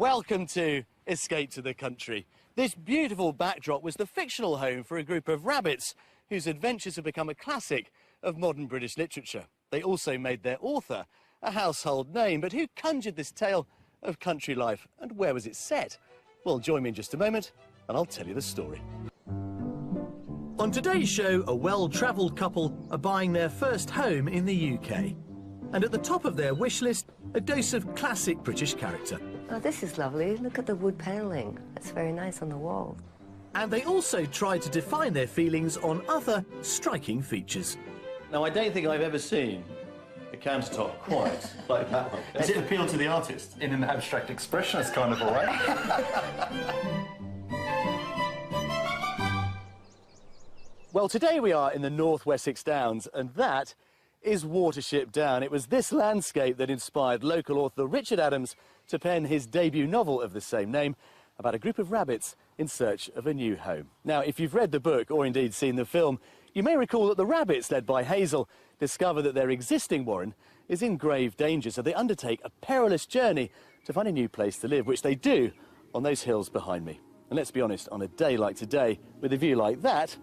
Welcome to Escape to the Country. This beautiful backdrop was the fictional home for a group of rabbits whose adventures have become a classic of modern British literature. They also made their author a household name, but who conjured this tale of country life and where was it set? Well, join me in just a moment and I'll tell you the story. On today's show, a well-travelled couple are buying their first home in the UK. And at the top of their wish list, a dose of classic British character. Oh, this is lovely. Look at the wood panelling. That's very nice on the wall. And they also tried to define their feelings on other striking features. Now, I don't think I've ever seen a countertop quite like that one. Does it appeal to the artist? In an abstract expressionist kind of a way. Well, today we are in the North Wessex Downs, and that is Watership Down. It was this landscape that inspired local author Richard Adams to pen his debut novel of the same name about a group of rabbits in search of a new home. Now, if you've read the book or indeed seen the film, you may recall that the rabbits, led by Hazel, discover that their existing warren is in grave danger, so they undertake a perilous journey to find a new place to live, which they do on those hills behind me. And let's be honest, on a day like today, with a view like that,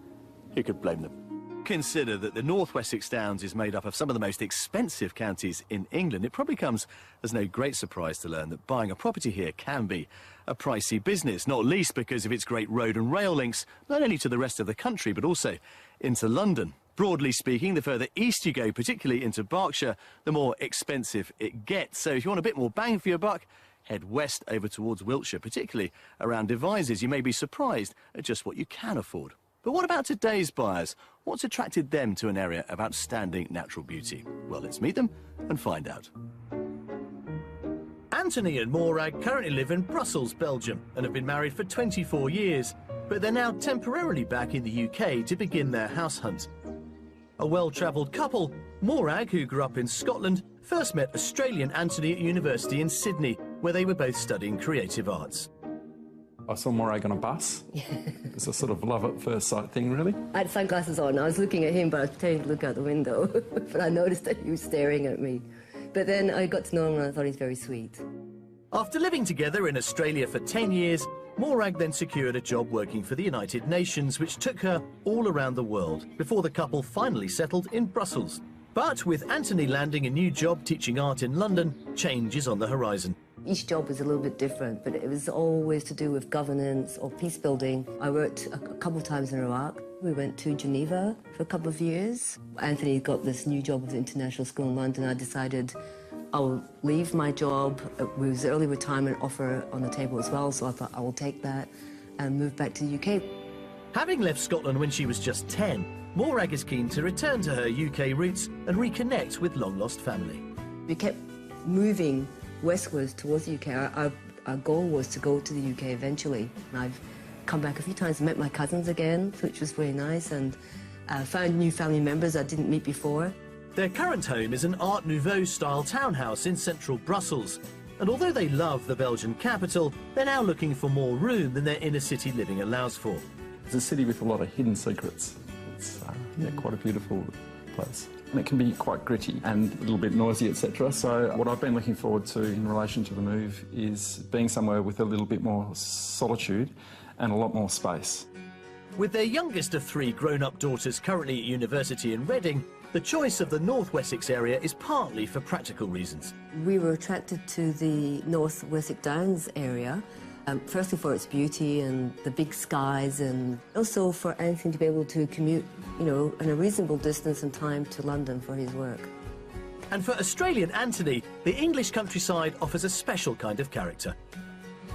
who could blame them? Consider that the North Wessex Downs is made up of some of the most expensive counties in England. It probably comes as no great surprise to learn that buying a property here can be a pricey business, not least because of its great road and rail links, not only to the rest of the country, but also into London. Broadly speaking, the further east you go, particularly into Berkshire, the more expensive it gets. So if you want a bit more bang for your buck, head west over towards Wiltshire, particularly around Devizes. You may be surprised at just what you can afford. But what about today's buyers? What's attracted them to an area of outstanding natural beauty? Well, let's meet them and find out. Anthony and Morag currently live in Brussels, Belgium, and have been married for 24 years. But they're now temporarily back in the UK to begin their house hunt. A well-travelled couple, Morag, who grew up in Scotland, first met Australian Anthony at university in Sydney, where they were both studying creative arts. I saw Morag on a bus. It's a sort of love at first sight thing, really. I had sunglasses on. I was looking at him, but I was pretending to look out the window. But I noticed that he was staring at me. But then I got to know him and I thought he's very sweet. After living together in Australia for 10 years, Morag then secured a job working for the United Nations, which took her all around the world, before the couple finally settled in Brussels. But with Anthony landing a new job teaching art in London, change is on the horizon. Each job was a little bit different, but it was always to do with governance or peace building. I worked a couple of times in Iraq. We went to Geneva for a couple of years. Anthony got this new job with the International School in London. I decided I'll leave my job. It was an early retirement offer on the table as well, so I thought I will take that and move back to the UK. Having left Scotland when she was just 10, Morag is keen to return to her UK roots and reconnect with long-lost family. We kept moving westwards towards the UK. Our goal was to go to the UK eventually. And I've come back a few times and met my cousins again, which was very nice, and found new family members I didn't meet before. Their current home is an Art Nouveau-style townhouse in central Brussels. And although they love the Belgian capital, they're now looking for more room than their inner-city living allows for. It's a city with a lot of hidden secrets. It's yeah, quite a beautiful place. And it can be quite gritty and a little bit noisy, etc. So what I've been looking forward to in relation to the move is being somewhere with a little bit more solitude and a lot more space. With their youngest of 3 grown-up daughters currently at university in Reading, the choice of the North Wessex area is partly for practical reasons. We were attracted to the North Wessex Downs area, firstly for its beauty and the big skies, and also for Anthony to be able to commute, you know, in a reasonable distance and time to London for his work. And for Australian Anthony, the English countryside offers a special kind of character.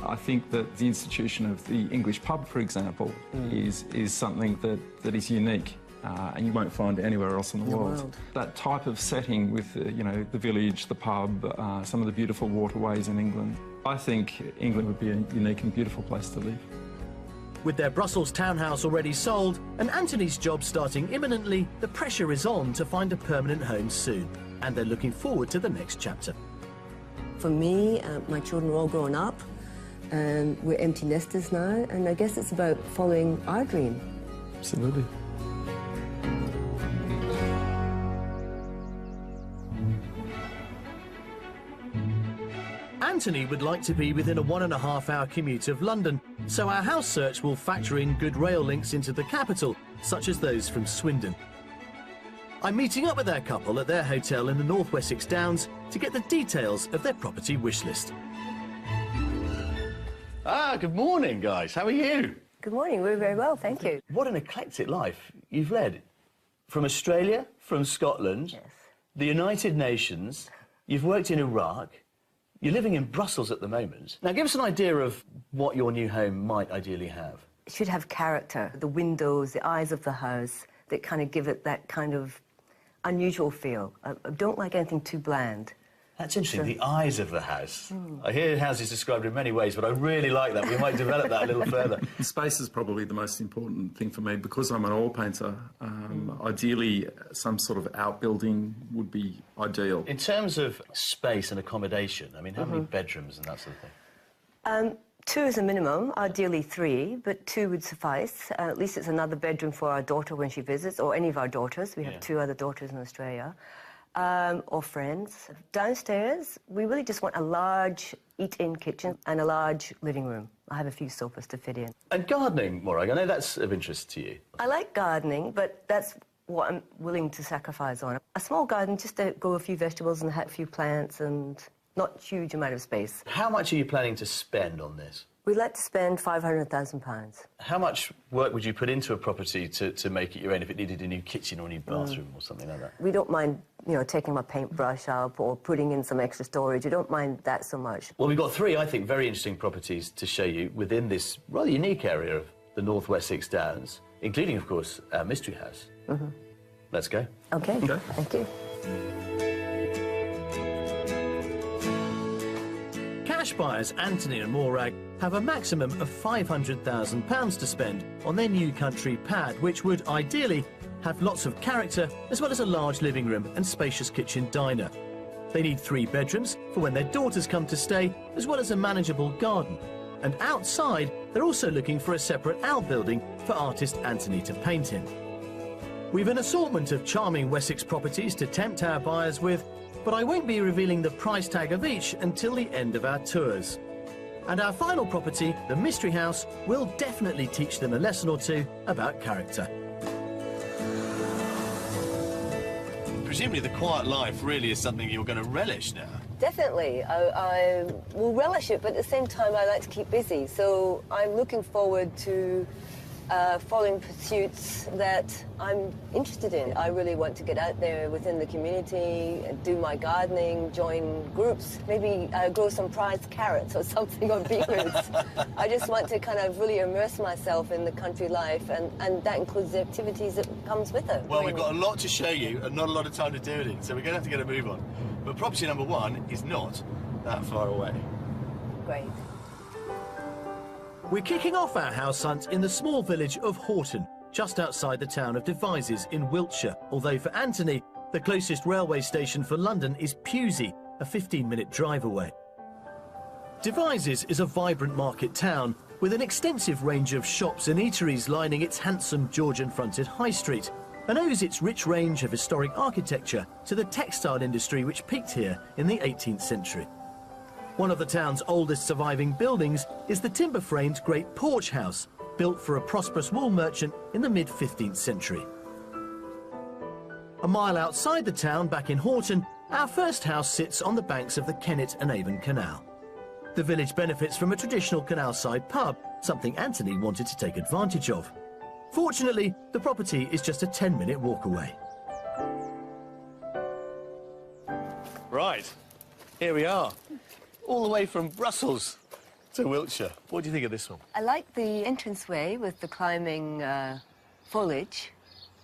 I think that the institution of the English pub, for example, is something that is unique. And you won't find it anywhere else in the world. That type of setting with, you know, the village, the pub, some of the beautiful waterways in England. I think England would be a unique and beautiful place to live. With their Brussels townhouse already sold and Anthony's job starting imminently, the pressure is on to find a permanent home soon. And they're looking forward to the next chapter. For me, my children are all grown up and we're empty nesters now, and I guess it's about following our dream. Absolutely. Anthony would like to be within a 1.5-hour commute of London, so our house search will factor in good rail links into the capital, such as those from Swindon. I'm meeting up with our couple at their hotel in the North Wessex Downs to get the details of their property wish list. Good morning, guys. How are you? Good morning. We're very well, thank you. What an eclectic life you've led. From Australia, from Scotland, Yes. the United Nations, you've worked in Iraq, you're living in Brussels at the moment. Now, give us an idea of what your new home might ideally have. It should have character. The windows, the eyes of the house, that kind of give it that kind of unusual feel. I don't like anything too bland. That's interesting, the eyes of the house. I hear houses described in many ways, but I really like that. We might develop that a little further. Space is probably the most important thing for me because I'm an oil painter. Ideally, some sort of outbuilding would be ideal. In terms of space and accommodation, I mean, how many bedrooms and that sort of thing? 2 is a minimum, ideally 3, but 2 would suffice. At least it's another bedroom for our daughter when she visits, or any of our daughters. We have 2 other daughters in Australia. Or friends. Downstairs, we really just want a large eat-in kitchen and a large living room. I have a few sofas to fit in. And gardening, Morag, I know that's of interest to you. I like gardening, but that's what I'm willing to sacrifice on. A small garden, just to grow a few vegetables and a few plants and not huge amount of space. How much are you planning to spend on this? We'd like to spend £500,000. How much work would you put into a property to make it your own if it needed a new kitchen or a new bathroom or something like that? We don't mind, you know, taking my paintbrush up or putting in some extra storage. We don't mind that so much. Well, we've got 3, I think, very interesting properties to show you within this rather unique area of the North Wessex Downs, including, of course, our mystery house. Let's go. OK, thank you. Cash buyers Anthony and Morag have a maximum of £500,000 to spend on their new country pad, which would ideally have lots of character, as well as a large living room and spacious kitchen diner. They need 3 bedrooms for when their daughters come to stay, as well as a manageable garden. And outside, they're also looking for a separate outbuilding for artist Anthony to paint in. We've an assortment of charming Wessex properties to tempt our buyers with, but I won't be revealing the price tag of each until the end of our tours. And our final property, the Mystery House, will definitely teach them a lesson or 2 about character. Presumably the quiet life really is something you're going to relish now. Definitely. I will relish it, but at the same time I like to keep busy. So I'm looking forward to following pursuits that I'm interested in. I really want to get out there within the community, do my gardening, join groups, maybe grow some prized carrots or something, or beetroots. I just want to kind of really immerse myself in the country life, and that includes the activities that comes with it. Well, we've got a lot to show you and not a lot of time to do it in, so we're going to have to get a move on. But property number 1 is not that far away. Great. We're kicking off our house hunt in the small village of Horton, just outside the town of Devizes in Wiltshire, although for Anthony, the closest railway station for London is Pewsey, a 15-minute drive away. Devizes is a vibrant market town with an extensive range of shops and eateries lining its handsome Georgian-fronted high street, and owes its rich range of historic architecture to the textile industry which peaked here in the 18th century. One of the town's oldest surviving buildings is the timber-framed Great Porch House, built for a prosperous wool merchant in the mid-15th century. A mile outside the town, back in Horton, our first house sits on the banks of the Kennet and Avon Canal. The village benefits from a traditional canal-side pub, something Anthony wanted to take advantage of. Fortunately, the property is just a 10-minute walk away. Right, here we are. All the way from Brussels to Wiltshire. What do you think of this one? I like the entranceway with the climbing foliage.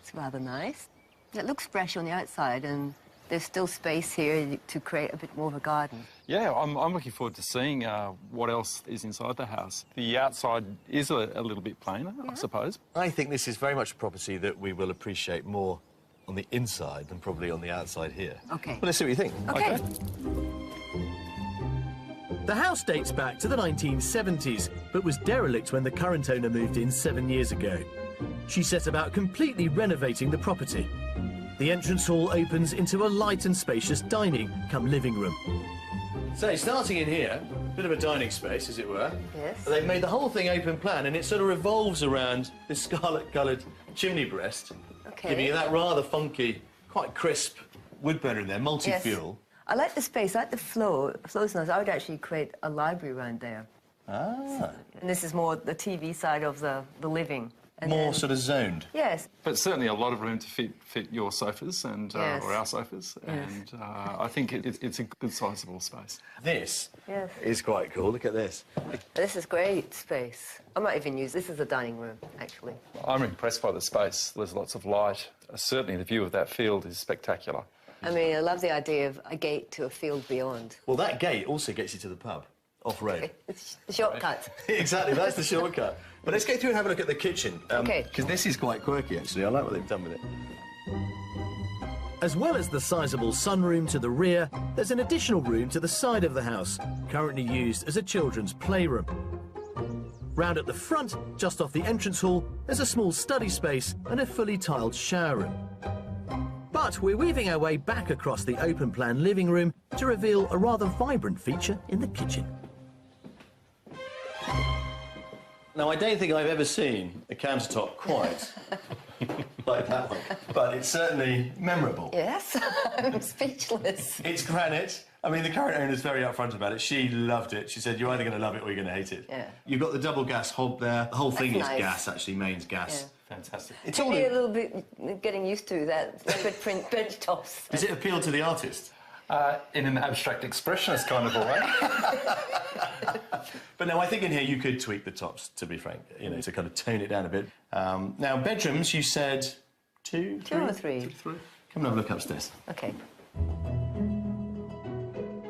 It's rather nice. It looks fresh on the outside, and there's still space here to create a bit more of a garden. Yeah, I'm looking forward to seeing what else is inside the house. The outside is a little bit plainer, I suppose. I think this is very much a property that we will appreciate more on the inside than probably on the outside here. OK. Well, let's see what you think. OK. The house dates back to the 1970s, but was derelict when the current owner moved in 7 years ago. She set about completely renovating the property. The entrance hall opens into a light and spacious dining, come living room. So, starting in here, a bit of a dining space, as it were. Yes. They've made the whole thing open plan, and it sort of revolves around this scarlet-coloured chimney breast, Okay. giving you that rather funky, quite crisp wood burner in there, multi-fuel. Yes. I like the space, I like the flow. The flow's nice. I would actually create a library around there. Ah. And this is more the TV side of the living. And More then- sort of zoned. Yes. But certainly a lot of room to fit your sofas and Yes. or our sofas, and I think it's a good sizable space. This Yes. is quite cool. Look at this. This is great space. I might even use this as a dining room, actually. I'm impressed by the space. There's lots of light. Certainly the view of that field is spectacular. I mean, I love the idea of a gate to a field beyond. Well, that gate also gets you to the pub, off-road. It's the shortcut. Exactly, that's the shortcut. But let's go through and have a look at the kitchen. Okay. Because this is quite quirky, actually. I like what they've done with it. As well as the sizable sunroom to the rear, there's an additional room to the side of the house, currently used as a children's playroom. Round at the front, just off the entrance hall, there's a small study space and a fully tiled shower room. But we're weaving our way back across the open-plan living room to reveal a rather vibrant feature in the kitchen. Now, I don't think I've ever seen a countertop quite like that one, but it's certainly memorable. Yes, I'm speechless. It's granite. I mean, the current owner's very upfront about it. She loved it. She said, you're either going to love it or you're going to hate it. Yeah. You've got the double gas hob there. The whole thing is nice. gas, actually, mains gas. Yeah. Fantastic. It's Took all me a in... little bit getting used to that leopard print bench tops. Does it appeal to the artist? In an abstract expressionist kind of a way. But no, I think in here you could tweak the tops, to be frank, you know, to kind of tone it down a bit. Now, bedrooms, you said two, Two or three? Come and have a look upstairs. Okay.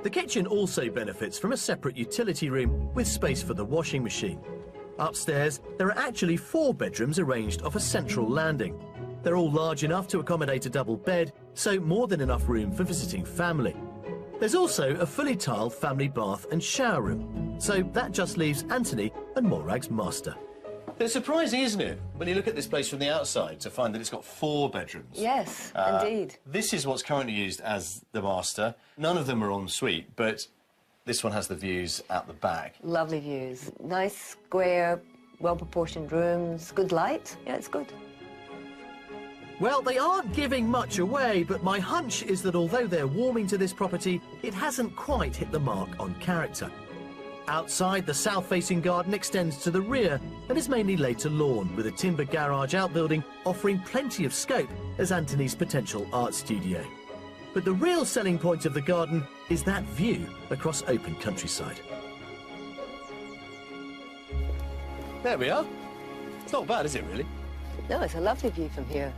The kitchen also benefits from a separate utility room with space for the washing machine. Upstairs, there are actually 4 bedrooms arranged off a central landing. They're all large enough to accommodate a double bed, so more than enough room for visiting family. There's also a fully tiled family bath and shower room, so that just leaves Anthony and Morag's master. It's surprising, isn't it, when you look at this place from the outside, to find that it's got 4 bedrooms. Yes, indeed. This is what's currently used as the master. None of them are en suite, but this one has the views out the back. Lovely views. Nice, square, well-proportioned rooms. Good light. Yeah, it's good. Well, they aren't giving much away, but my hunch is that although they're warming to this property, it hasn't quite hit the mark on character. Outside, the south-facing garden extends to the rear and is mainly laid to lawn, with a timber garage outbuilding offering plenty of scope as Anthony's potential art studio. But the real selling point of the garden is that view across open countryside. There we are. It's not bad, is it, really? No, it's a lovely view from here.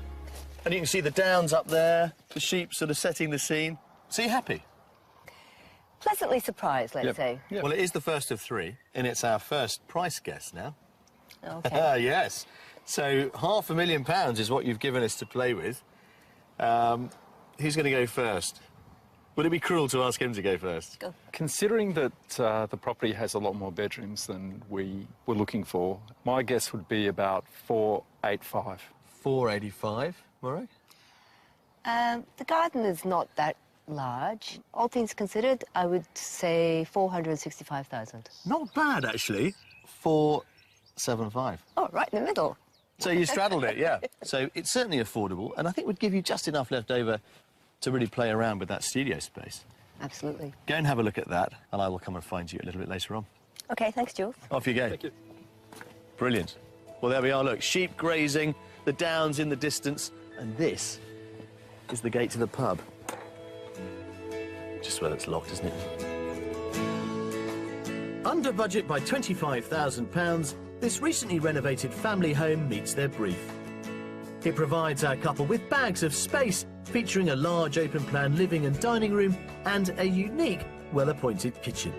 And you can see the downs up there, the sheep sort of setting the scene. So you're happy? Pleasantly surprised, let's say. Yep. Well, it is the first of 3, and it's our first price guess now. Okay. Yes. So £500,000 is what you've given us to play with. Who's going to go first? Would it be cruel to ask him to go first? Go. Considering that the property has a lot more bedrooms than we were looking for, my guess would be about 485. 485, Murray? The garden is not that large. All things considered, I would say 465,000. Not bad, actually. 475. Oh, right in the middle. So you straddled it, yeah. So it's certainly affordable, and I think would give you just enough left over to really play around with that studio space. Absolutely. Go and have a look at that, and I will come and find you a little bit later on. Okay, thanks, Jules. Off you go. Thank you. Brilliant. Well, there we are, look. Sheep grazing, the downs in the distance, and this is the gate to the pub. Just whether it's locked, isn't it? Under budget by £25,000, this recently renovated family home meets their brief. It provides our couple with bags of space, featuring a large open-plan living and dining room and a unique, well-appointed kitchen.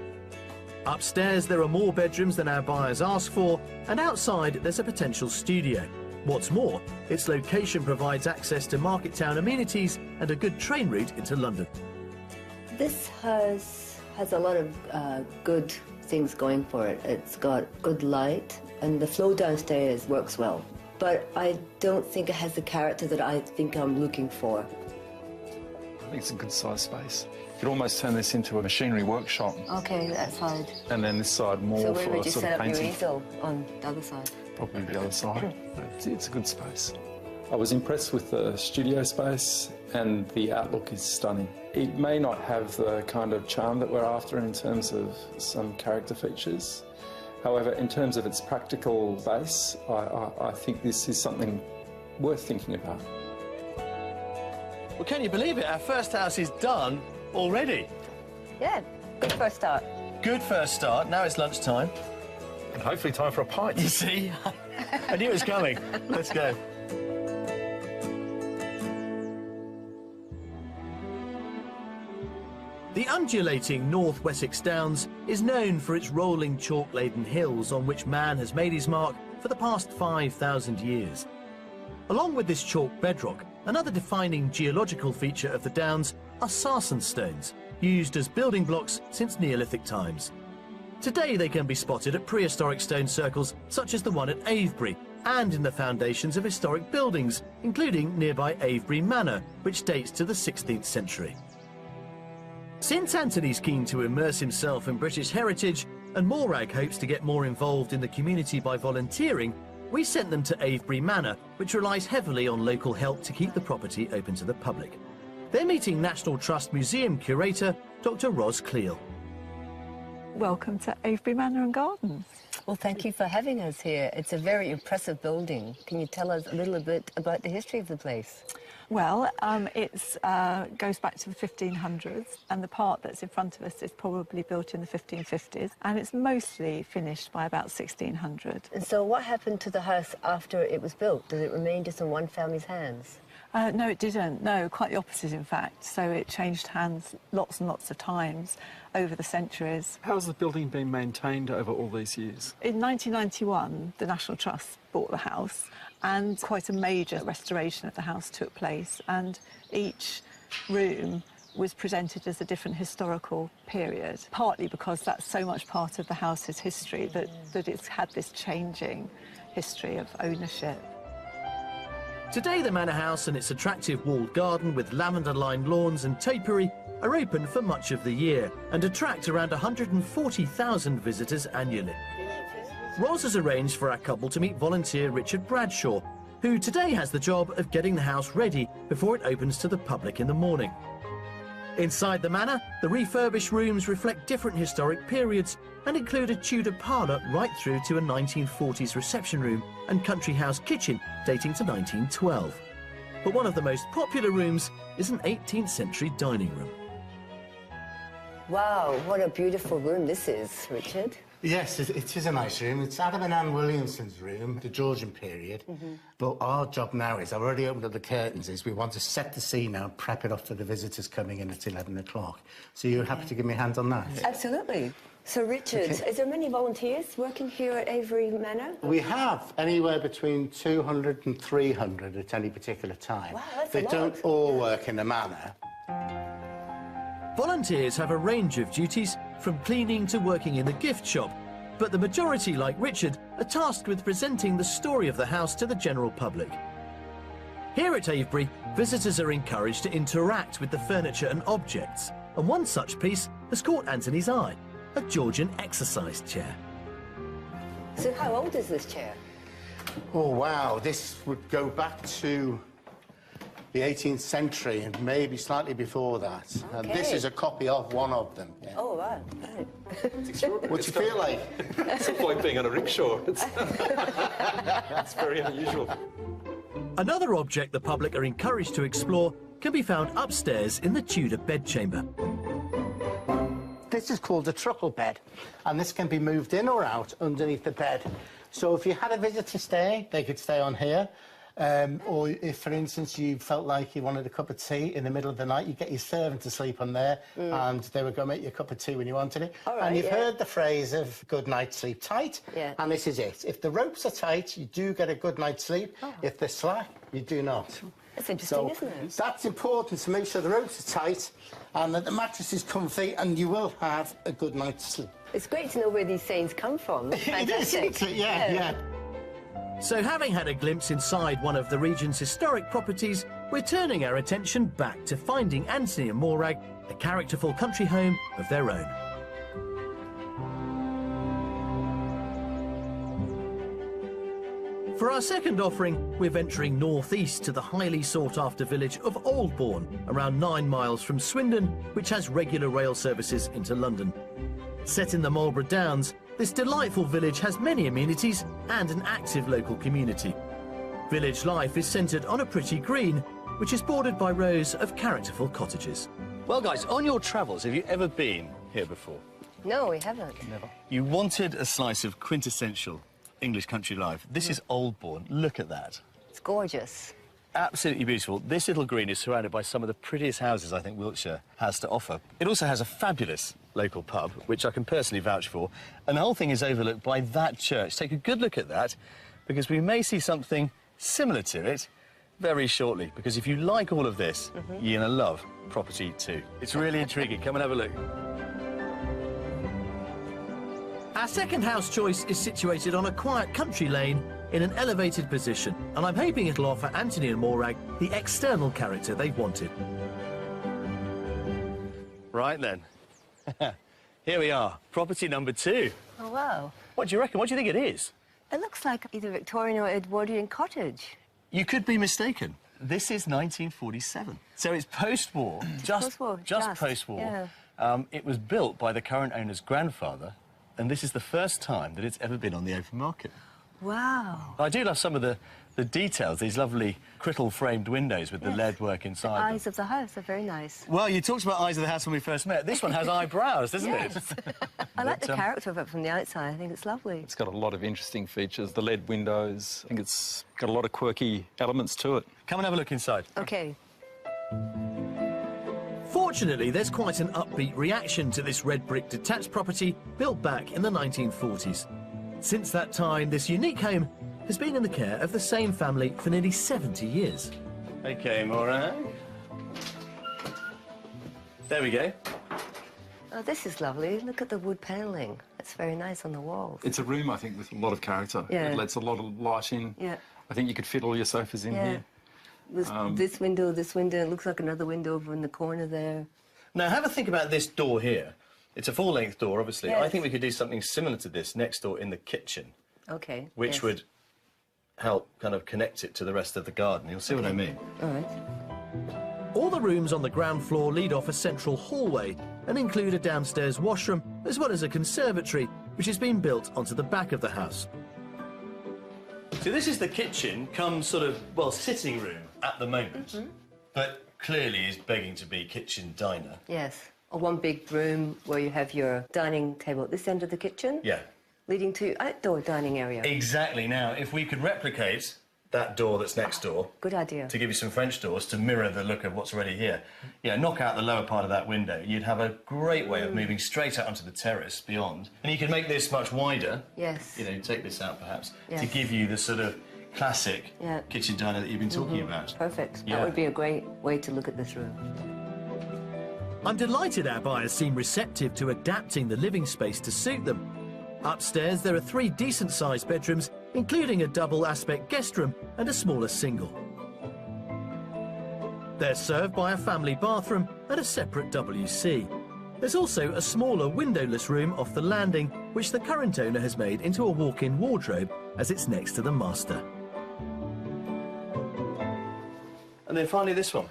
Upstairs, there are more bedrooms than our buyers ask for, and outside, there's a potential studio. What's more, its location provides access to market town amenities and a good train route into London. This has a lot of good things going for it. It's got good light, and the flow downstairs works well. But I don't think it has the character that I think I'm looking for. I think it's a good size space. could almost turn this into a machinery workshop. Okay, that side. And then this side more So where for would you sort set of up your painting. easel? On the other side? Probably the other side. It's a good space. I was impressed with the studio space, and the outlook is stunning. It may not have the kind of charm that we're after in terms of some character features. However, in terms of its practical base, I think this is something worth thinking about. Well, can you believe it? Our first house is done already. Yeah, good first start. Good first start. Now it's lunchtime. And hopefully time for a pint. You see? I knew it was coming. Let's go. The undulating North Wessex Downs is known for its rolling chalk-laden hills on which man has made his mark for the past 5,000 years. Along with this chalk bedrock, another defining geological feature of the Downs are sarsen stones, used as building blocks since Neolithic times. Today they can be spotted at prehistoric stone circles such as the one at Avebury, and in the foundations of historic buildings, including nearby Avebury Manor, which dates to the 16th century. Since Anthony's keen to immerse himself in British heritage, and Morag hopes to get more involved in the community by volunteering, we sent them to Avebury Manor, which relies heavily on local help to keep the property open to the public. They're meeting National Trust Museum curator, Dr. Ros Cleal. Welcome to Avebury Manor and Gardens. Well, thank you for having us here. It's a very impressive building. Can you tell us a little bit about the history of the place? Well, it goes back to the 1500s, and the part that's in front of us is probably built in the 1550s, and it's mostly finished by about 1600. And so what happened to the house after it was built? Did it remain just in one family's hands? No, it didn't. No, quite the opposite, in fact. So it changed hands lots and lots of times over the centuries. How has the building been maintained over all these years? In 1991, the National Trust bought the house, and quite a major restoration of the house took place, and each room was presented as a different historical period, partly because that's so much part of the house's history that it's had this changing history of ownership. Today, the manor house and its attractive walled garden with lavender-lined lawns and topiary are open for much of the year and attract around 140,000 visitors annually. Ros has arranged for our couple to meet volunteer Richard Bradshaw, who today has the job of getting the house ready before it opens to the public in the morning. Inside the manor, the refurbished rooms reflect different historic periods and include a Tudor parlour right through to a 1940s reception room and country house kitchen dating to 1912. But one of the most popular rooms is an 18th century dining room. Wow, what a beautiful room this is, Richard. Yes, it is a nice room. It's Adam and Anne Williamson's room, the Georgian period. But our job now is, I've already opened up the curtains, is we want to set the scene now and prep it up for the visitors coming in at 11 o'clock. So you're happy to give me a hand on that? Absolutely. So, Richard, is there many volunteers working here at Avebury Manor? We have anywhere between 200 and 300 at any particular time. Wow, that's a They lot. don't all work in the manor. Volunteers have a range of duties, from cleaning to working in the gift shop, but the majority, like Richard, are tasked with presenting the story of the house to the general public. Here at Avebury, visitors are encouraged to interact with the furniture and objects, and one such piece has caught Anthony's eye, a Georgian exercise chair. So how old is this chair? Oh, wow, this would go back to the 18th century and maybe slightly before that. And this Okay. is a copy of one of them. Yeah. Oh, wow. Right. What do you feel like? It's like being on a rickshaw. It's very unusual. Another object the public are encouraged to explore can be found upstairs in the Tudor bedchamber. This is called a truckle bed, and this can be moved in or out underneath the bed. So if you had a visitor stay, they could stay on here. Or if, for instance, you felt like you wanted a cup of tea in the middle of the night, you get your servant to sleep on there, and they would go make you a cup of tea when you wanted it. All right, and you've yeah. heard the phrase of good night, sleep tight, Yeah. and this is it. If the ropes are tight, you do get a good night's sleep. If they're slack, you do not. That's interesting, So isn't it? that's important to make sure the ropes are tight and that the mattress is comfy, and you will have a good night's sleep. It's great to know where these sayings come from. It is, Fantastic. isn't it? Yeah. So having had a glimpse inside one of the region's historic properties, we're turning our attention back to finding Anthony and Morag a characterful country home of their own. For our second offering, we're venturing northeast to the highly sought-after village of Aldbourne, around 9 miles from Swindon, which has regular rail services into London. Set in the Marlborough Downs, this delightful village has many amenities and an active local community. Village life is centred on a pretty green, which is bordered by rows of characterful cottages. Well, guys, on your travels, have you ever been here before? No, we haven't. Never. You wanted a slice of quintessential English country life. This is Aldbourne. Look at that. It's gorgeous. Absolutely beautiful. This little green is surrounded by some of the prettiest houses I think Wiltshire has to offer. It also has a fabulous local pub, which I can personally vouch for, and the whole thing is overlooked by that church. Take a good look at that, because we may see something similar to it very shortly, because if you like all of this, you're going to love property too. It's really intriguing. Come and have a look. Our second house choice is situated on a quiet country lane in an elevated position, and I'm hoping it'll offer Anthony and Morag the external character they've wanted. Right then. Here we are, property number 2. Oh, wow. What do you reckon? What do you think it is? It looks like either Victorian or Edwardian cottage. You could be mistaken. This is 1947. So it's post-war, just post-war. Yeah. It was built by the current owner's grandfather, and this is the first time that it's ever been on the open market. Wow. I do love some of the details, these lovely crystal-framed windows with the lead work inside them. The eyes of the house are very nice. Well, you talked about eyes of the house when we first met. This one has eyebrows, doesn't it? I like the character of it from the outside. I think it's lovely. It's got a lot of interesting features. The lead windows, I think it's got a lot of quirky elements to it. Come and have a look inside. OK. Fortunately, there's quite an upbeat reaction to this red brick detached property built back in the 1940s. Since that time, this unique home has been in the care of the same family for nearly 70 years. OK, Morag. There we go. Oh, this is lovely. Look at the wood panelling. It's very nice on the walls. It's a room, I think, with a lot of character. Yeah. It lets a lot of light in. Yeah. I think you could fit all your sofas in here. This window, it looks like another window over in the corner there. Now, have a think about this door here. It's a full-length door, obviously. Yes. I think we could do something similar to this next door in the kitchen. OK. Which would help kind of connect it to the rest of the garden. You'll see what I mean. All right. All the rooms on the ground floor lead off a central hallway and include a downstairs washroom, as well as a conservatory, which has been built onto the back of the house. So this is the kitchen, come sort of, well, sitting room at the moment, but clearly is begging to be kitchen diner. Yes. Or one big room where you have your dining table at this end of the kitchen. Yeah. Leading to outdoor dining area. Exactly. Now, if we could replicate that door that's next door... Good idea. ...to give you some French doors to mirror the look of what's already here, yeah, knock out the lower part of that window, you'd have a great way of moving straight out onto the terrace beyond. And you could make this much wider. Yes. You know, take this out, perhaps, to Yes. give you the sort of classic kitchen diner that you've been talking about. Perfect. Yeah. That would be a great way to look at this room. I'm delighted our buyers seem receptive to adapting the living space to suit them. Upstairs, there are 3 decent-sized bedrooms, including a double-aspect guest room and a smaller single. They're served by a family bathroom and a separate WC. There's also a smaller windowless room off the landing, which the current owner has made into a walk-in wardrobe, as it's next to the master. And then finally this one,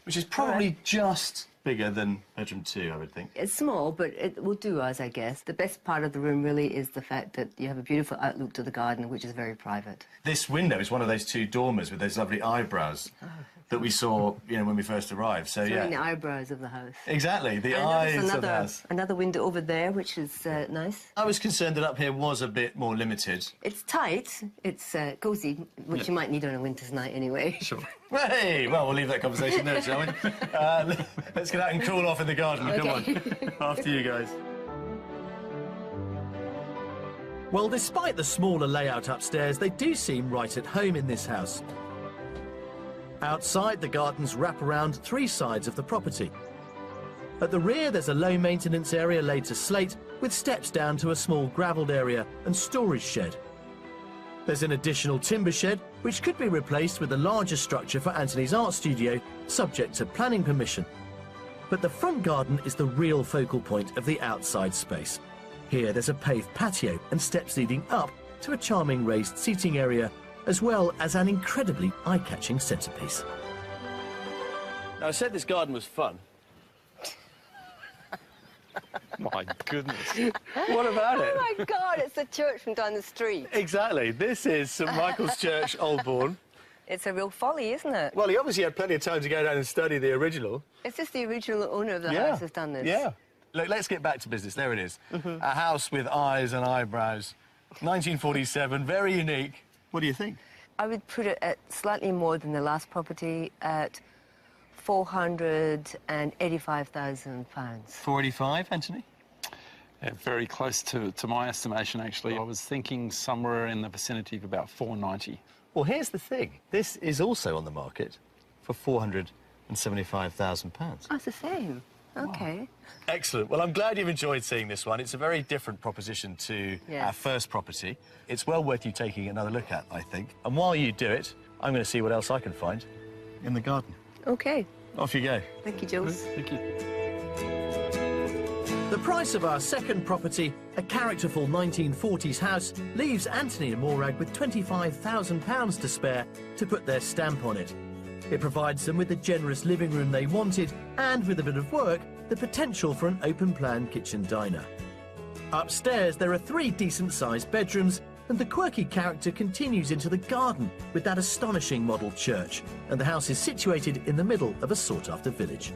which is probably just bigger than bedroom 2, I would think. It's small, but it will do us, I guess. The best part of the room really is the fact that you have a beautiful outlook to the garden, which is very private. This window is one of those 2 dormers with those lovely eyebrows that we saw, you know, when we first arrived. So, Showing yeah. the eyebrows of the house. Exactly, the And eyes there's of the house. another window over there, which is nice. I was concerned that up here was a bit more limited. It's tight, it's cosy, which you might need on a winter's night anyway. Sure. Hey, well, we'll leave that conversation there, shall we? Let's get out and cool off in the garden. Okay. Come on. After you guys. Well, despite the smaller layout upstairs, they do seem right at home in this house. Outside, the gardens wrap around 3 sides of the property. At the rear, there's a low-maintenance area laid to slate, with steps down to a small gravelled area and storage shed. There's an additional timber shed, which could be replaced with a larger structure for Anthony's art studio, subject to planning permission. But the front garden is the real focal point of the outside space. Here there's a paved patio and steps leading up to a charming raised seating area, as well as an incredibly eye-catching centrepiece. Now, I said this garden was fun. My goodness. What about it? Oh my God, it's the church from down the street. Exactly. This is St Michael's Church, Oldbourne. It's a real folly, isn't it? Well, he obviously had plenty of time to go down and study the original. It's just the original owner of the house has done this. Yeah. Look, let's get back to business. There it is. A house with eyes and eyebrows. 1947, very unique. What do you think? I would put it at slightly more than the last property at £485,000. 485, Anthony? Yeah, very close to my estimation, actually. I was thinking somewhere in the vicinity of about 490. Well, here's the thing. This is also on the market for £475,000. Oh, it's the same. OK. Excellent. Well, I'm glad you've enjoyed seeing this one. It's a very different proposition to our first property. It's well worth you taking another look at, I think. And while you do it, I'm going to see what else I can find in the garden. OK. Off you go. Thank you, Jules. Thank you. The price of our second property, a characterful 1940s house, leaves Anthony and Morag with £25,000 to spare to put their stamp on it. It provides them with the generous living room they wanted and, with a bit of work, the potential for an open-plan kitchen diner. Upstairs, there are 3 decent-sized bedrooms, and the quirky character continues into the garden with that astonishing model church, and the house is situated in the middle of a sought-after village.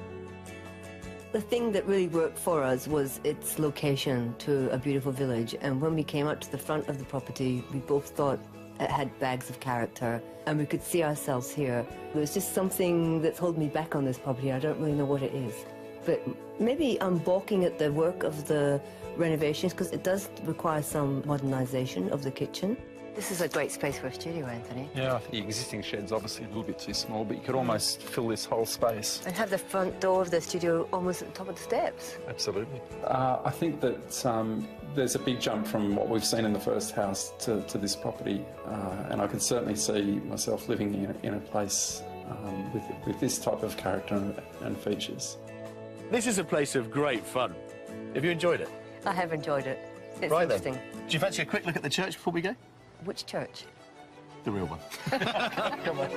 The thing that really worked for us was its location to a beautiful village, and when we came up to the front of the property, we both thought it had bags of character, and we could see ourselves here. There's just something that's holding me back on this property. I don't really know what it is. But maybe I'm balking at the work of the renovations, because it does require some modernisation of the kitchen. This is a great space for a studio, Anthony. Yeah, I think the existing shed's obviously a little bit too small, but you could almost fill this whole space. And have the front door of the studio almost at the top of the steps. Absolutely. I think that there's a big jump from what we've seen in the first house to this property, and I could certainly see myself living in a place with this type of character and features. This is a place of great fun. Have you enjoyed it? I have enjoyed it. It's Right interesting. then. Do you fancy a quick look at the church before we go? Which church? The real one. Come on.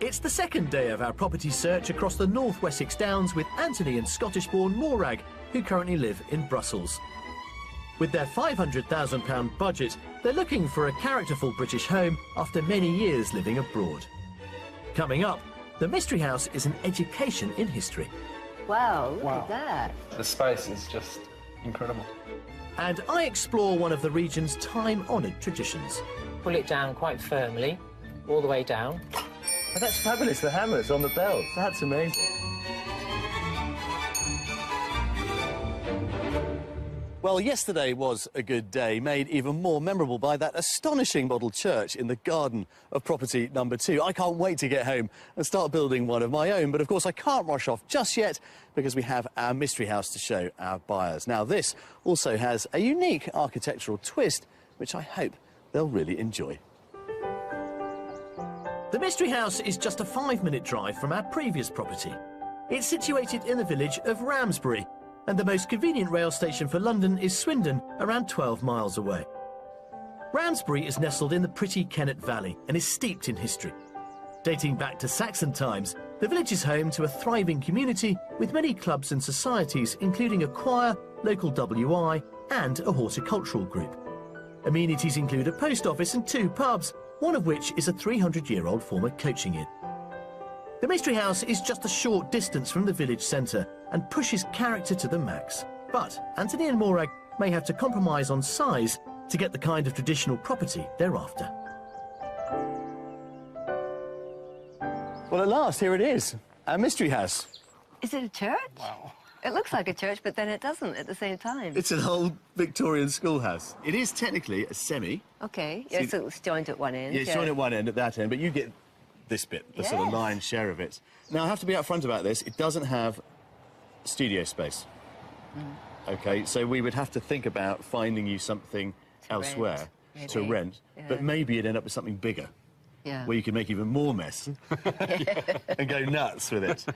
It's the second day of our property search across the North Wessex Downs with Anthony and Scottish-born Morag, who currently live in Brussels. With their £500,000 budget, they're looking for a characterful British home after many years living abroad. Coming up, the Mystery House is an education in history. Wow, look at that. The space is just incredible. And I explore one of the region's time-honoured traditions. Pull it down quite firmly, all the way down. Oh, that's fabulous, the hammers on the bells. That's amazing. Well, yesterday was a good day, made even more memorable by that astonishing model church in the garden of property number 2. I can't wait to get home and start building one of my own, but of course I can't rush off just yet because we have our mystery house to show our buyers. Now, this also has a unique architectural twist, which I hope they'll really enjoy. The Mystery House is just a 5-minute drive from our previous property. It's situated in the village of Ramsbury, and the most convenient rail station for London is Swindon, around 12 miles away. Ramsbury is nestled in the pretty Kennet Valley and is steeped in history. Dating back to Saxon times, the village is home to a thriving community with many clubs and societies, including a choir, local WI, and a horticultural group. Amenities include a post office and 2 pubs, one of which is a 300-year-old former coaching inn. The Mystery House is just a short distance from the village centre and pushes character to the max. But Anthony and Morag may have to compromise on size to get the kind of traditional property they're after. Well, at last, here it is, our mystery house. Is it a church? Wow. It looks like a church, but then it doesn't at the same time. It's an old Victorian schoolhouse. It is technically a semi. OK, yeah, so it's joined at one end. Yeah, it's joined at one end, at that end, but you get this bit, the sort of Yes. lion's share of it. Now, I have to be upfront about this. It doesn't have studio space. OK, so we would have to think about finding you something elsewhere rent, to maybe. rent, Yeah. but maybe you'd end up with something bigger. Yeah. where you can make even more mess and go nuts with it.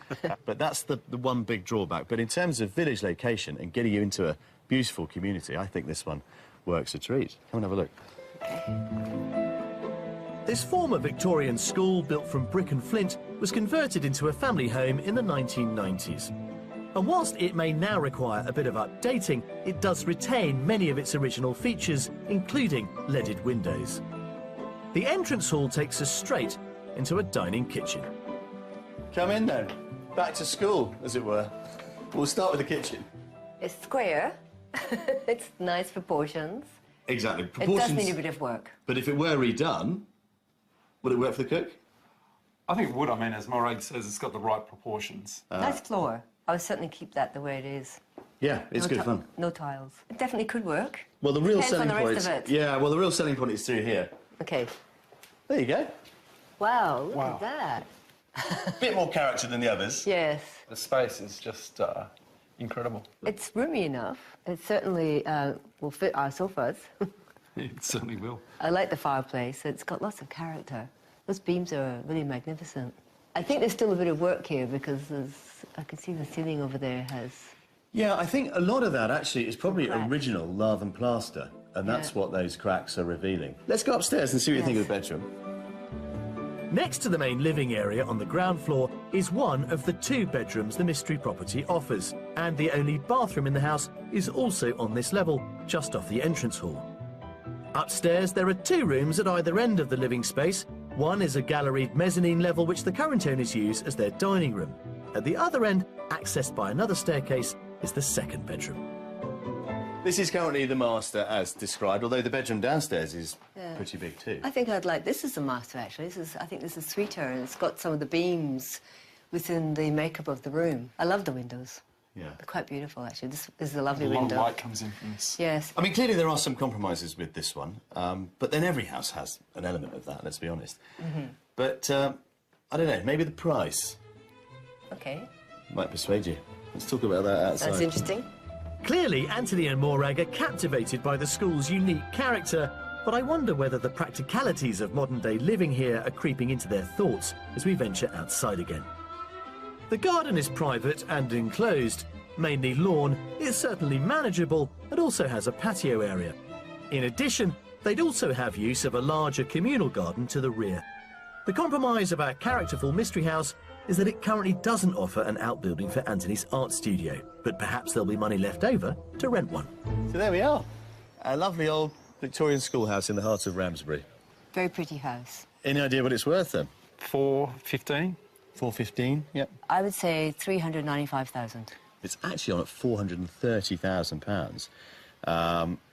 But that's the one big drawback. But in terms of village location and getting you into a beautiful community, I think this one works a treat. Come and have a look. This former Victorian school, built from brick and flint, was converted into a family home in the 1990s. And whilst it may now require a bit of updating, it does retain many of its original features, including leaded windows. The entrance hall takes us straight into a dining kitchen. Come in then. Back to school, as it were. We'll start with the kitchen. It's square. It's nice proportions. Exactly. It Proportions. does need a bit of work. But if it were redone, would it work for the cook? I think it would. I mean, as Morag says, it's got the right proportions. Nice floor. I would certainly keep that the way it is. Yeah, it's good fun. No tiles. It definitely could work. Well, the real Depends on selling the point. rest of it. Yeah, well, the real selling point is through here. Okay. There you go. Wow, look at that. A bit more character than the others. Yes. The space is just incredible. It's roomy enough. It certainly will fit our sofas. It certainly will. I like the fireplace. It's got lots of character. Those beams are really magnificent. I think there's still a bit of work here because I can see the ceiling over there has... Yeah, I think a lot of that actually is probably Cracks. original lath and plaster, and that's what those cracks are revealing. Let's go upstairs and see what you think of the bedroom. Next to the main living area on the ground floor is one of the 2 bedrooms the mystery property offers, and the only bathroom in the house is also on this level, just off the entrance hall. Upstairs, there are 2 rooms at either end of the living space. One is a galleried mezzanine level which the current owners use as their dining room. At the other end, accessed by another staircase, is the 2nd bedroom. This is currently the master as described, although the bedroom downstairs is pretty big too. I think I'd like this as a master, actually. I think this is sweeter, and it's got some of the beams within the makeup of the room. I love the windows. Yeah. They're quite beautiful, actually. This is a lovely A lot window. of light comes in from this. Yes. I mean, clearly there are some compromises with this one, but then every house has an element of that, let's be honest. But, I don't know, maybe the price Okay. might persuade you. Let's talk about that outside. That's interesting. Clearly, Anthony and Morag are captivated by the school's unique character, but I wonder whether the practicalities of modern-day living here are creeping into their thoughts as we venture outside again. The garden is private and enclosed, mainly lawn, is certainly manageable, and also has a patio area. In addition, they'd also have use of a larger communal garden to the rear. The compromise of our characterful mystery house is that it currently doesn't offer an outbuilding for Anthony's art studio, but perhaps there'll be money left over to rent one. So there we are. A lovely old Victorian schoolhouse in the heart of Ramsbury. Very pretty house. Any idea what it's worth then? 415. 415, yep. I would say 395,000. It's actually on at £430,000.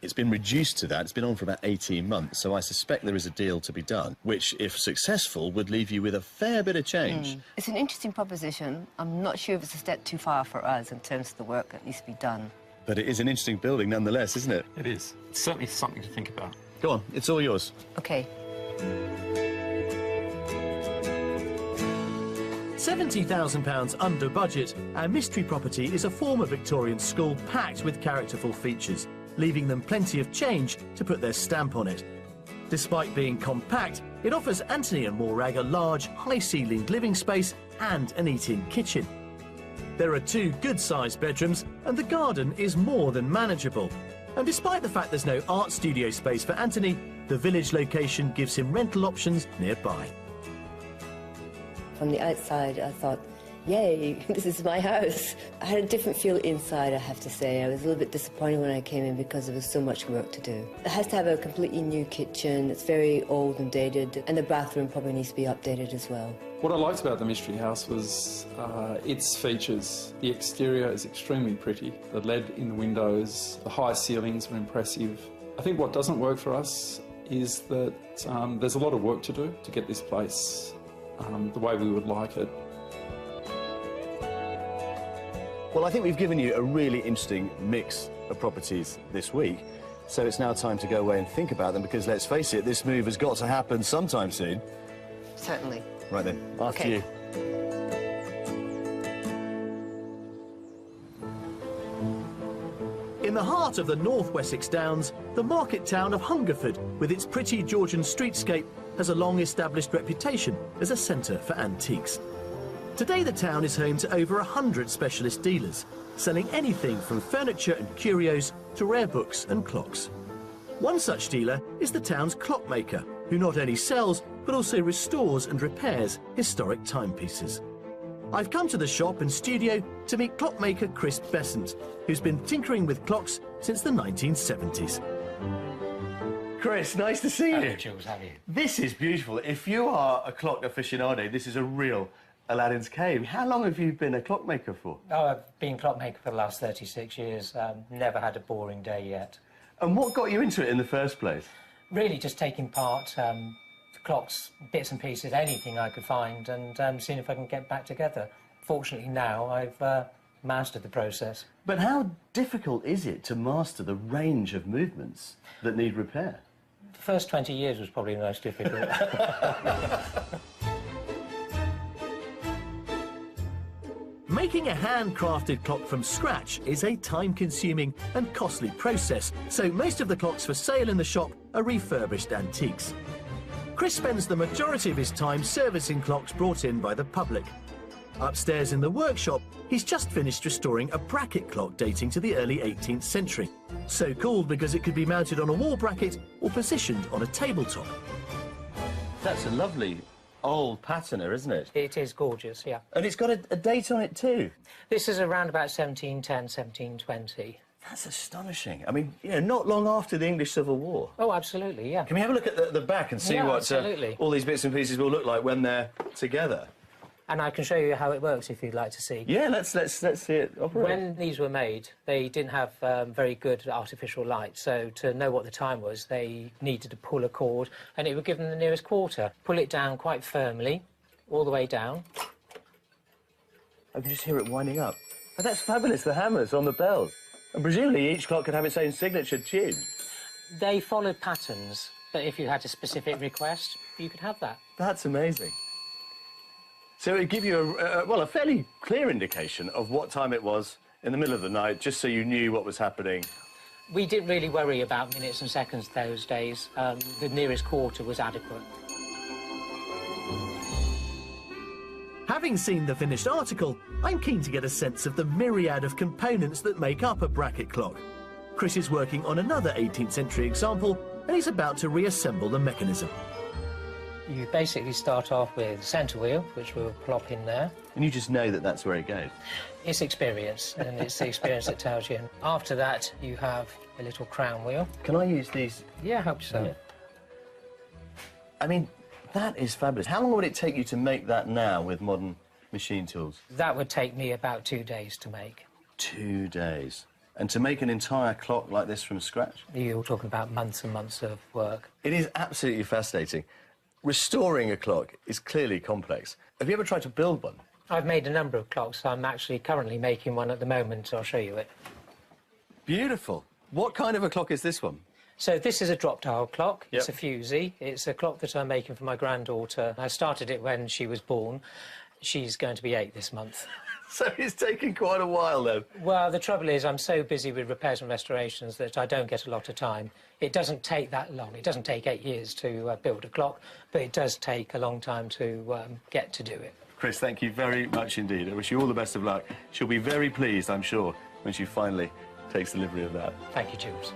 It's been reduced to that. It's been on for about 18 months, so I suspect there is a deal to be done, which, if successful, would leave you with a fair bit of change. It's an interesting proposition. I'm not sure if it's a step too far for us in terms of the work that needs to be done. But it is an interesting building nonetheless, isn't it? It is. It's certainly something to think about. Go on, it's all yours. Okay. £70,000 under budget, our mystery property is a former Victorian school packed with characterful features, leaving them plenty of change to put their stamp on it. Despite being compact, it offers Anthony and Morag a large, high-ceilinged living space and an eat-in kitchen. There are 2 good-sized bedrooms, and the garden is more than manageable. And despite the fact there's no art studio space for Anthony, the village location gives him rental options nearby. From the outside, I thought, yay, this is my house. I had a different feel inside, I have to say. I was a little bit disappointed when I came in because there was so much work to do. It has to have a completely new kitchen. It's very old and dated, and the bathroom probably needs to be updated as well. What I liked about the Mystery House was its features. The exterior is extremely pretty. The LED in the windows, the high ceilings were impressive. I think what doesn't work for us is that there's a lot of work to do to get this place the way we would like it. Well, I think we've given you a really interesting mix of properties this week, so it's now time to go away and think about them, because let's face it, this move has got to happen sometime soon. Certainly. Right then, after Okay. you. In the heart of the North Wessex Downs, the market town of Hungerford, with its pretty Georgian streetscape, has a long-established reputation as a centre for antiques. Today the town is home to over 100 specialist dealers, selling anything from furniture and curios to rare books and clocks. One such dealer is the town's clockmaker, who not only sells but also restores and repairs historic timepieces. I've come to the shop and studio to meet clockmaker Chris Besant, who's been tinkering with clocks since the 1970s. Chris, nice to see you. Hello, Jules, how are you? This is beautiful. If you are a clock aficionado, this is a real Aladdin's cave. How long have you been a clockmaker for? Oh, I've been clockmaker for the last 36 years. Never had a boring day yet. And what got you into it in the first place? Really just taking part, clocks, bits and pieces, anything I could find, and seeing if I can get back together. Fortunately now I've mastered the process. But how difficult is it to master the range of movements that need repair? The first 20 years was probably the most difficult. Making a handcrafted clock from scratch is a time-consuming and costly process, so most of the clocks for sale in the shop are refurbished antiques. Chris spends the majority of his time servicing clocks brought in by the public. Upstairs in the workshop, he's just finished restoring a bracket clock dating to the early 18th century. So called because it could be mounted on a wall bracket or positioned on a tabletop. That's a lovely old patterner, isn't it? It is gorgeous, yeah. And it's got a date on it too. This is around about 1710, 1720. That's astonishing. I mean, you know, not long after the English Civil War. Oh, absolutely, yeah. Can we have a look at the back and see Yeah, what absolutely. all these bits and pieces will look like when they're together? And I can show you how it works if you'd like to see. Yeah, let's see it operate. When these were made, they didn't have very good artificial light, so to know what the time was, they needed to pull a cord, and it would give them the nearest quarter. Pull it down quite firmly, all the way down. I can just hear it winding up. Oh, that's fabulous, the hammers on the bells. And presumably each clock could have its own signature tune. They followed patterns, but if you had a specific request, you could have that. That's amazing. So it would give you a fairly clear indication of what time it was in the middle of the night, just so you knew what was happening. We didn't really worry about minutes and seconds those days. The nearest quarter was adequate. Having seen the finished article, I'm keen to get a sense of the myriad of components that make up a bracket clock. Chris is working on another 18th century example, and he's about to reassemble the mechanism. You basically start off with the centre wheel, which we'll plop in there. And you just know that that's where it goes. It's experience, and it's the experience that tells you. And after that, you have a little crown wheel. Can I use these? Yeah, I hope so. Yeah. I mean, that is fabulous. How long would it take you to make that now with modern machine tools? That would take me about 2 days to make. 2 days. And to make an entire clock like this from scratch? You're talking about months and months of work. It is absolutely fascinating. Restoring a clock is clearly complex. Have you ever tried to build one? I've made a number of clocks. I'm actually currently making one at the moment, so I'll show you it. Beautiful. What kind of a clock is this one? So this is a drop dial clock. Yep. It's a fusee. It's a clock that I'm making for my granddaughter. I started it when she was born. She's going to be 8 this month. So it's taken quite a while, then. Well, the trouble is I'm so busy with repairs and restorations that I don't get a lot of time. It doesn't take that long. It doesn't take 8 years to build a clock, but it does take a long time to get to do it. Chris, thank you very much indeed. I wish you all the best of luck. She'll be very pleased, I'm sure, when she finally takes delivery of that. Thank you, Jules.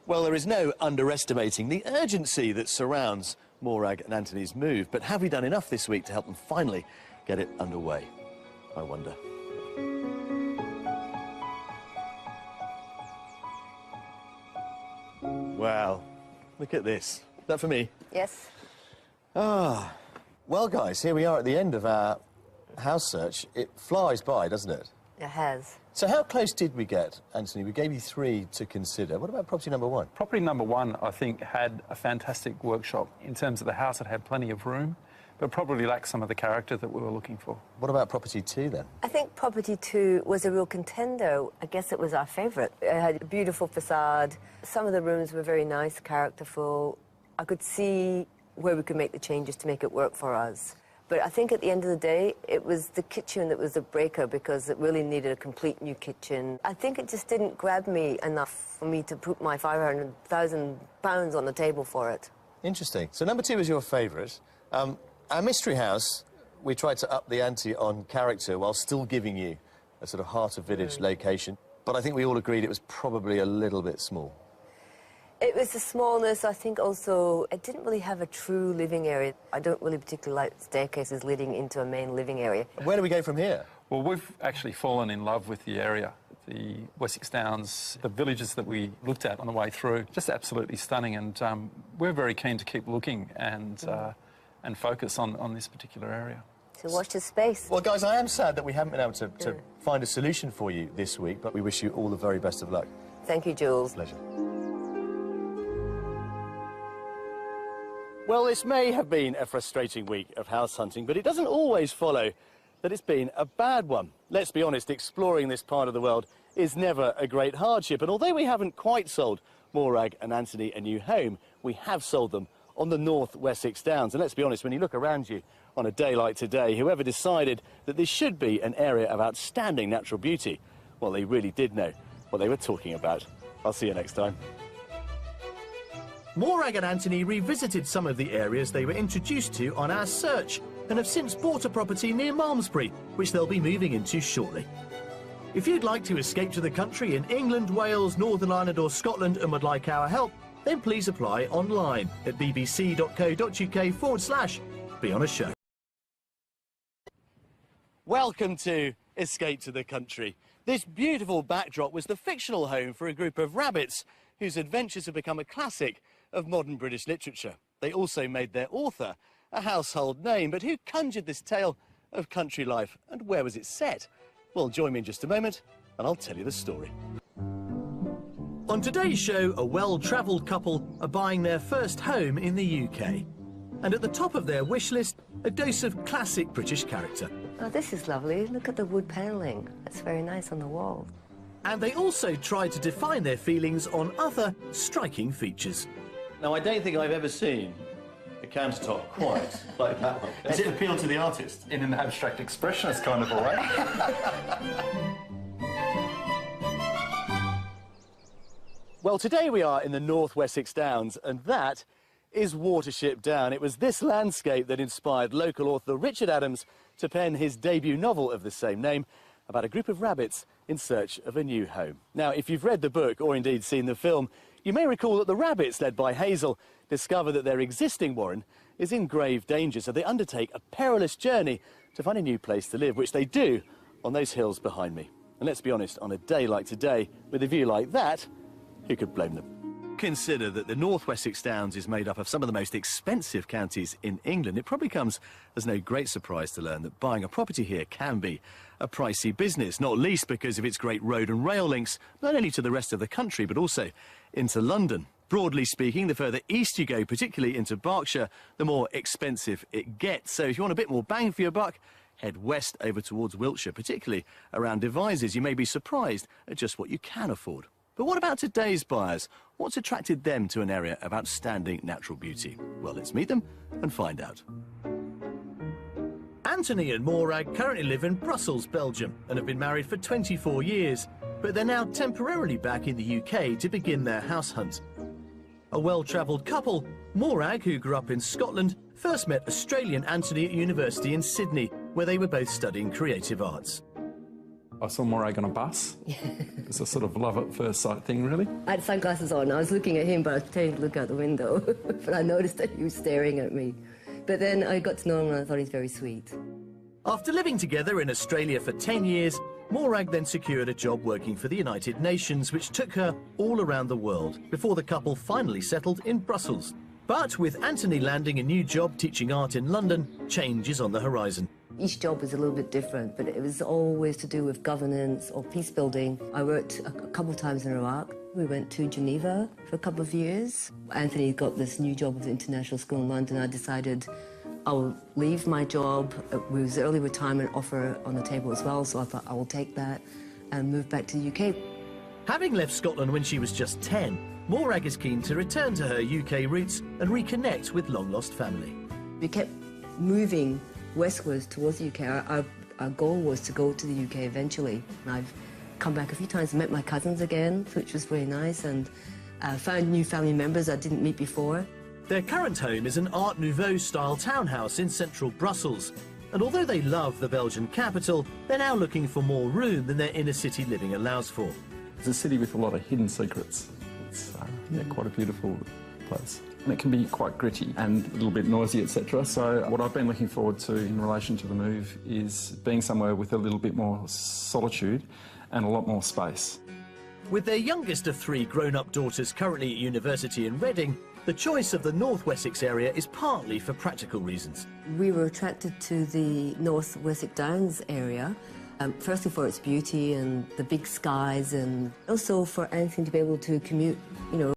Well, there is no underestimating the urgency that surrounds Morag and Anthony's move, but have we done enough this week to help them finally get it underway? I wonder. Wow, look at this. Is that for me? Yes. Ah, well, guys, here we are at the end of our house search. It flies by, doesn't it? It has. So how close did we get, Anthony? We gave you 3 to consider. What about property number 1? Property number 1, I think, had a fantastic workshop. In terms of the house, it had plenty of room, but probably lacked some of the character that we were looking for. What about property 2, then? I think property 2 was a real contender. I guess it was our favourite. It had a beautiful facade. Some of the rooms were very nice, characterful. I could see where we could make the changes to make it work for us. But I think at the end of the day, it was the kitchen that was the breaker because it really needed a complete new kitchen. I think it just didn't grab me enough for me to put my £500,000 on the table for it. Interesting. So number 2 is your favourite. Our mystery house, we tried to up the ante on character while still giving you a sort of heart-of-village location. But I think we all agreed it was probably a little bit small. It was the smallness. I think also it didn't really have a true living area. I don't really particularly like staircases leading into a main living area. Where do we go from here? Well, we've actually fallen in love with the area. The Wessex Downs, the villages that we looked at on the way through, just absolutely stunning, and we're very keen to keep looking and focus on this particular area. So watch this space. Well, guys, I am sad that we haven't been able to find a solution for you this week, but we wish you all the very best of luck. Thank you, Jules. Pleasure. Well, this may have been a frustrating week of house hunting, but it doesn't always follow that it's been a bad one. Let's be honest, exploring this part of the world is never a great hardship, and although we haven't quite sold Morag and Anthony a new home, we have sold them on the North Wessex Downs. And let's be honest, when you look around you on a day like today, whoever decided that this should be an area of outstanding natural beauty, well, they really did know what they were talking about. I'll see you next time. Morag and Anthony revisited some of the areas they were introduced to on our search and have since bought a property near Malmesbury, which they'll be moving into shortly. If you'd like to escape to the country in England, Wales, Northern Ireland or Scotland and would like our help, then please apply online at bbc.co.uk/Be On A Show. Welcome to Escape to the Country. This beautiful backdrop was the fictional home for a group of rabbits whose adventures have become a classic of modern British literature. They also made their author a household name, but who conjured this tale of country life and where was it set? Well, join me in just a moment and I'll tell you the story. On today's show, a well-travelled couple are buying their first home in the UK. And at the top of their wish list, a dose of classic British character. Oh, this is lovely. Look at the wood panelling. That's very nice on the wall. And they also tried to define their feelings on other striking features. Now, I don't think I've ever seen a countertop quite like that one. Does it appeal to the artist? In an abstract expressionist kind of a way. Well, today we are in the North Wessex Downs, and that is Wiltshire Down. It was this landscape that inspired local author Richard Adams to pen his debut novel of the same name about a group of rabbits in search of a new home. Now, if you've read the book or indeed seen the film, you may recall that the rabbits, led by Hazel, discover that their existing warren is in grave danger, so they undertake a perilous journey to find a new place to live, which they do on those hills behind me. And let's be honest, on a day like today, with a view like that, who could blame them? Consider that the North Wessex Downs is made up of some of the most expensive counties in England. It probably comes as no great surprise to learn that buying a property here can be a pricey business, not least because of its great road and rail links, not only to the rest of the country, but also into London. Broadly speaking, the further east you go, particularly into Berkshire, the more expensive it gets. So if you want a bit more bang for your buck, head west over towards Wiltshire, particularly around Devizes. You may be surprised at just what you can afford. But what about today's buyers? What's attracted them to an area of outstanding natural beauty? Well, let's meet them and find out. Anthony and Morag currently live in Brussels, Belgium, and have been married for 24 years, but they're now temporarily back in the UK to begin their house hunt. A well-travelled couple, Morag, who grew up in Scotland, first met Australian Anthony at university in Sydney, where they were both studying creative arts. I saw Morag on a bus. It's a sort of love at first sight thing, really. I had sunglasses on. I was looking at him, but I was pretending to look out the window. But I noticed that he was staring at me. But then I got to know him and I thought he was very sweet. After living together in Australia for 10 years, Morag then secured a job working for the United Nations, which took her all around the world, before the couple finally settled in Brussels. But with Anthony landing a new job teaching art in London, change is on the horizon. Each job was a little bit different, but it was always to do with governance or peace building. I worked a couple of times in Iraq. We went to Geneva for a couple of years. Anthony got this new job with the International School in London. I decided I'll leave my job. It was an early retirement offer on the table as well, so I thought I will take that and move back to the UK. Having left Scotland when she was just 10, Morag is keen to return to her UK roots and reconnect with long-lost family. We kept moving westwards towards the UK. Our goal was to go to the UK eventually. And I've come back a few times, met my cousins again, which was really nice, and found new family members I didn't meet before. Their current home is an Art Nouveau-style townhouse in central Brussels. And although they love the Belgian capital, they're now looking for more room than their inner-city living allows for. It's a city with a lot of hidden secrets. It's yeah, quite a beautiful place. And it can be quite gritty and a little bit noisy, etc. So what I've been looking forward to in relation to the move is being somewhere with a little bit more solitude and a lot more space. With their youngest of 3 grown-up daughters currently at university in Reading, the choice of the North Wessex area is partly for practical reasons. We were attracted to the North Wessex Downs area, firstly for its beauty and the big skies, and also for Anthony to be able to commute, you know,